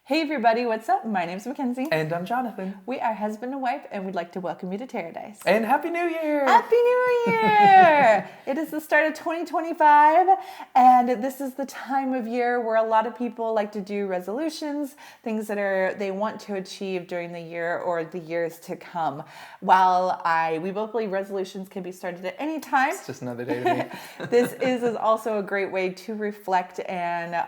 Hey everybody, what's up? My name's Mackenzie. And I'm Jonathan. We are husband and wife, and we'd like to welcome you to TerreDice. And Happy New Year! Happy New Year! It is the start of 2025, and this is the time of year where a lot of people like to do resolutions, things that they want to achieve during the year or the years to come. While we both believe resolutions can be started at any time. It's just another day to me. This is also a great way to reflect and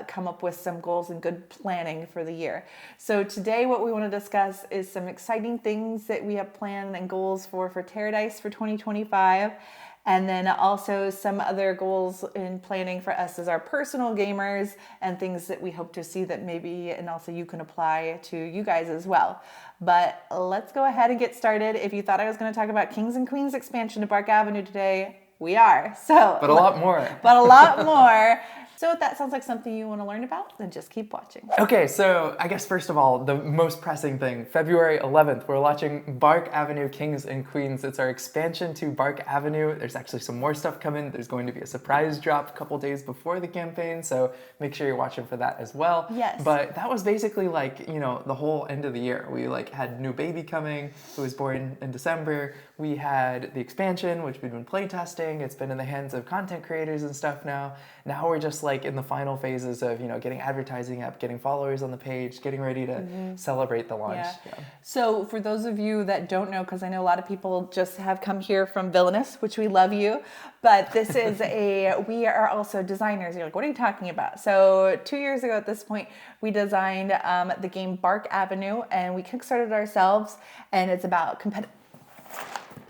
come up with some goals and good planning for the year. So today what we want to discuss is some exciting things that we have planned and goals for TerreDice for 2025. And then also some other goals in planning for us as our personal gamers and things that we hope to see that maybe, and also you can apply to you guys as well. But let's go ahead and get started. If you thought I was going to talk about Kings and Queens expansion to Bark Avenue today, we are. But a lot more. But a lot more. So if that sounds like something you want to learn about, then just keep watching. Okay, so I guess first of all, the most pressing thing, February 11th, we're launching Bark Avenue Kings and Queens. It's our expansion to Bark Avenue. There's actually some more stuff coming. There's going to be a surprise drop a couple days before the campaign, so make sure you're watching for that as well. Yes. But that was basically like, the whole end of the year. We had new baby coming, who was born in December. We had the expansion, which we've been playtesting. It's been in the hands of content creators and stuff now. Now we're just in the final phases of getting advertising up, getting followers on the page, getting ready to celebrate the launch. Yeah. So for those of you that don't know, because I know a lot of people just have come here from Villainous, which we love you, but this is we are also designers. You're like, what are you talking about? So 2 years ago at this point, we designed the game Bark Avenue, and we kickstarted ourselves, and it's about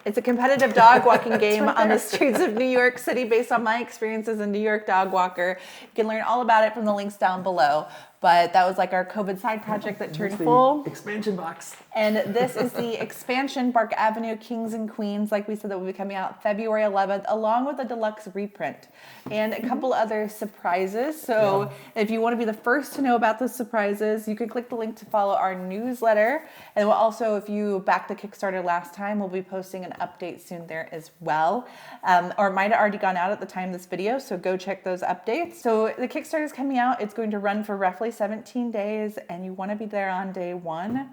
It's a competitive dog walking game on the streets of New York City based on my experience as a New York dog walker. You can learn all about it from the links down below. But that was our COVID side project that turned full. Expansion box. And this is the expansion, Bark Avenue Kings and Queens, like we said, that will be coming out February 11th, along with a deluxe reprint and a couple other surprises. So if you want to be the first to know about the surprises, you can click the link to follow our newsletter. And we'll also, if you backed the Kickstarter last time, we'll be posting an update soon there as well. Or it might have already gone out at the time of this video, so go check those updates. So the Kickstarter is coming out. It's going to run for roughly 17 days, and you want to be there on day one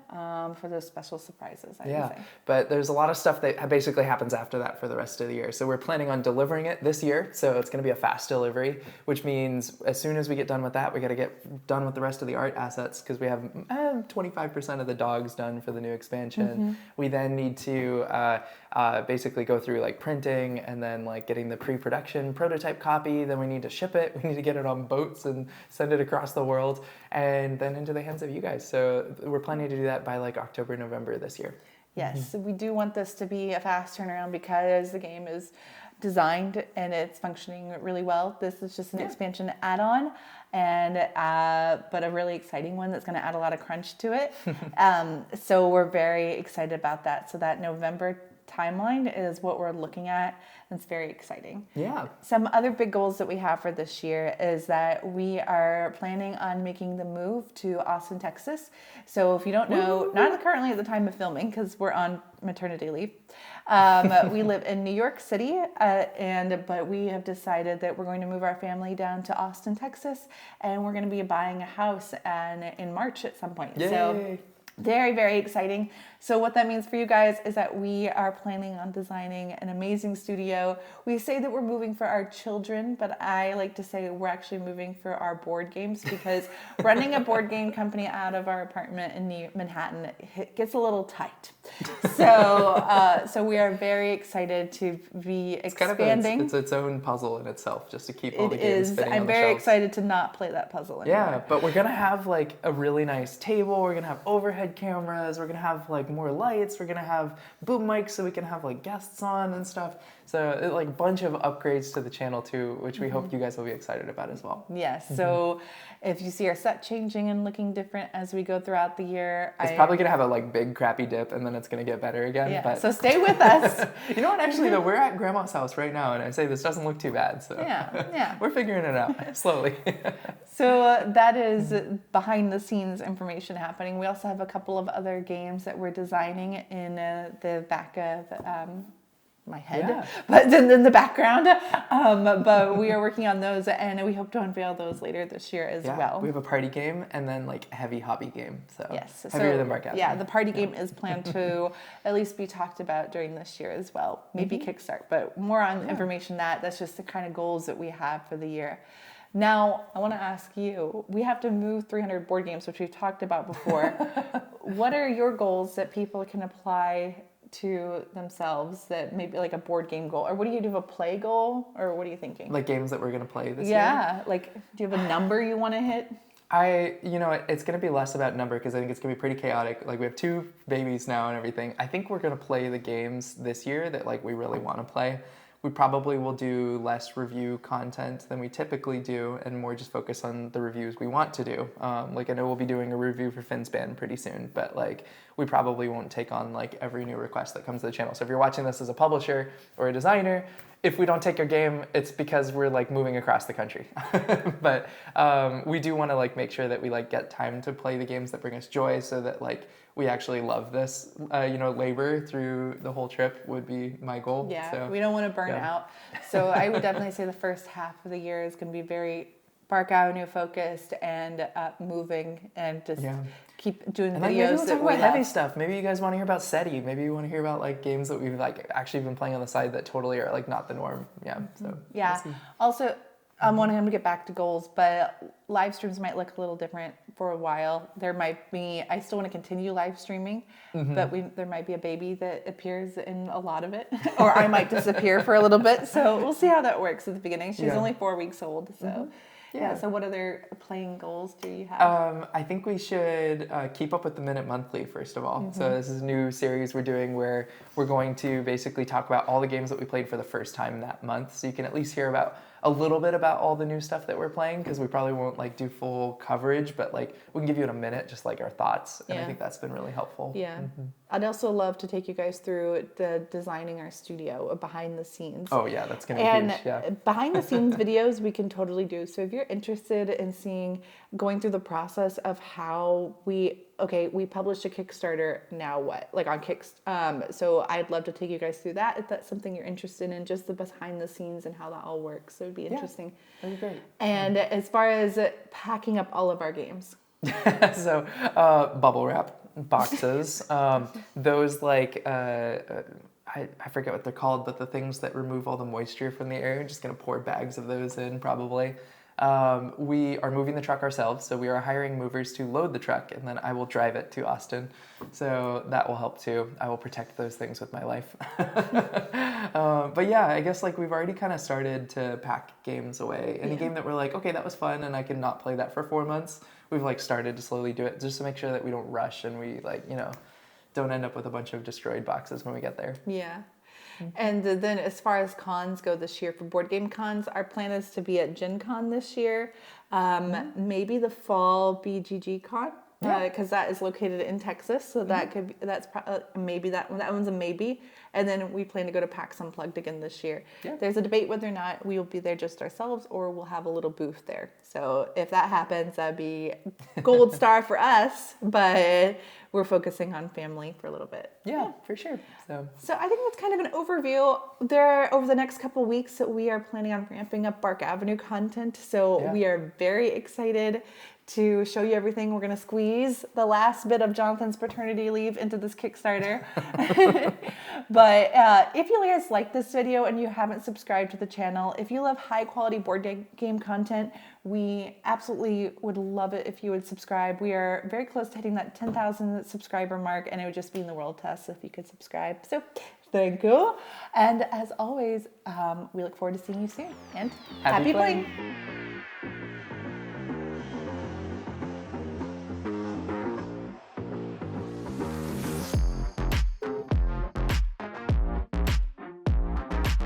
for those special surprises. I would say. But there's a lot of stuff that basically happens after that for the rest of the year. So we're planning on delivering it this year, so it's going to be a fast delivery, which means as soon as we get done with that, we got to get done with the rest of the art assets because we have 25% of the dogs done for the new expansion. We then need to basically go through printing and then getting the pre-production prototype copy. Then we need to ship it. We need to get it on boats and send it across the world and then into the hands of you guys. So we're planning to do that by October, November this year. Yes, we do want this to be a fast turnaround because the game is designed and it's functioning really well. This is just an expansion add-on, and but a really exciting one that's going to add a lot of crunch to it. So we're very excited about that. So that November timeline is what we're looking at. It's very exciting. Yeah. Some other big goals that we have for this year is that we are planning on making the move to Austin, Texas. So if you don't know, not currently at the time of filming because we're on maternity leave. We live in New York City, but we have decided that we're going to move our family down to Austin, Texas, and we're going to be buying a house in March at some point. Yay. So very, very exciting. So what that means for you guys is that we are planning on designing an amazing studio. We say that we're moving for our children, but I like to say we're actually moving for our board games because running a board game company out of our apartment in Manhattan gets a little tight. So we are very excited to be expanding. It's its own puzzle in itself, just to keep all the games fitting on the shelves. I'm very excited to not play that puzzle anymore. Yeah, but we're gonna have a really nice table. We're gonna have overhead cameras. We're gonna have more lights. We're gonna have boom mics so we can have guests on and stuff. So a bunch of upgrades to the channel too, which we hope you guys will be excited about as well. Yes. So if you see our set changing and looking different as we go throughout the year, it's probably gonna have a big crappy dip and then it's gonna get better again. Yeah. But so stay with us. You know what? Actually, though, we're at Grandma's house right now, and I say this doesn't look too bad. So yeah, we're figuring it out slowly. So that is behind the scenes information happening. We also have a couple of other games that we're designing in the back of my head, Yeah. but in the background. But we are working on those, and we hope to unveil those later this year as well. We have a party game and then like a heavy hobby game. So Yes, heavier than Bark Avenue. Yeah, the party game is planned to at least be talked about during this year as well. Maybe Kickstart, but more on information that's just the kind of goals that we have for the year. Now, I want to ask you, we have to move 300 board games, which we've talked about before. What are your goals that people can apply to themselves, that maybe like a board game goal? Or what do you do, a play goal? Or what are you thinking? Like games that we're going to play this year? Yeah, like do you have a number you want to hit? It's going to be less about number because I think it's going to be pretty chaotic. Like we have 2 babies now and everything. I think we're going to play the games this year that like we really want to play. We probably will do less review content than we typically do and more just focus on the reviews we want to do. Like I know we'll be doing a review for Finspan pretty soon, but like we probably won't take on like every new request that comes to the channel. So if you're watching this as a publisher or a designer, if we don't take your game, it's because we're like moving across the country. But we do want to like make sure that we like get time to play the games that bring us joy, so that like we actually love this. Labor through the whole trip would be my goal. Yeah, so, we don't want to burn out. So I would definitely say the first half of the year is going to be very Bark Avenue focused and moving, and just keep doing and videos. Maybe we'll that talk we about love. heavy stuff. Maybe you guys want to hear about SETI. Maybe you want to hear about like games that we've like actually been playing on the side that totally are like not the norm. Yeah. So yeah. We'll see. Also, I'm wanting him to get back to goals, but live streams might look a little different for a while. There might be, I still want to continue live streaming, but there might be a baby that appears in a lot of it, or I might disappear for a little bit. So we'll see how that works at the beginning. She's only 4 weeks old, so. Yeah. So what other playing goals do you have? I think we should keep up with the Minute Monthly, first of all. So this is a new series we're doing where we're going to basically talk about all the games that we played for the first time that month. So you can at least hear about a little bit about all the new stuff that we're playing, because we probably won't like do full coverage, but like we can give you in a minute just like our thoughts. And I think that's been really helpful. Yeah. I'd also love to take you guys through the designing our studio, behind the scenes. Oh yeah, that's going to be huge. Yeah. Behind the scenes videos we can totally do. So if you're interested in going through the process of how we published a Kickstarter, now what? Like on so I'd love to take you guys through that if that's something you're interested in, just the behind the scenes and how that all works. So it'd be interesting. That'd be great. And as far as packing up all of our games. So bubble wrap boxes, those like I forget what they're called, but the things that remove all the moisture from the air. Just gonna pour bags of those in probably. We are moving the truck ourselves, so we are hiring movers to load the truck, and then I will drive it to Austin. So that will help too. I will protect those things with my life. But yeah, I guess like we've already kind of started to pack games away. Any game that we're like, okay, that was fun, and I can not play that for 4 months. We've like started to slowly do it just to make sure that we don't rush and we like, don't end up with a bunch of destroyed boxes when we get there. Yeah. And then as far as cons go this year, for board game cons, our plan is to be at Gen Con this year. Maybe the fall BGG Con, because that is located in Texas. So that could be, that's maybe that one's a maybe. And then we plan to go to PAX Unplugged again this year. Yeah. There's a debate whether or not we will be there just ourselves or we'll have a little booth there. So if that happens, that'd be gold star for us, but we're focusing on family for a little bit. Yeah, for sure. So I think that's kind of an overview. Over the next couple of weeks, we are planning on ramping up Bark Avenue content. So we are very excited to show you everything. We're going to squeeze the last bit of Jonathan's paternity leave into this Kickstarter. But if you guys like this video and you haven't subscribed to the channel, if you love high quality board game content, we absolutely would love it if you would subscribe. We are very close to hitting that 10,000 subscriber mark, and it would just mean the world to us if you could subscribe. So thank you. And as always, we look forward to seeing you soon. And happy playing.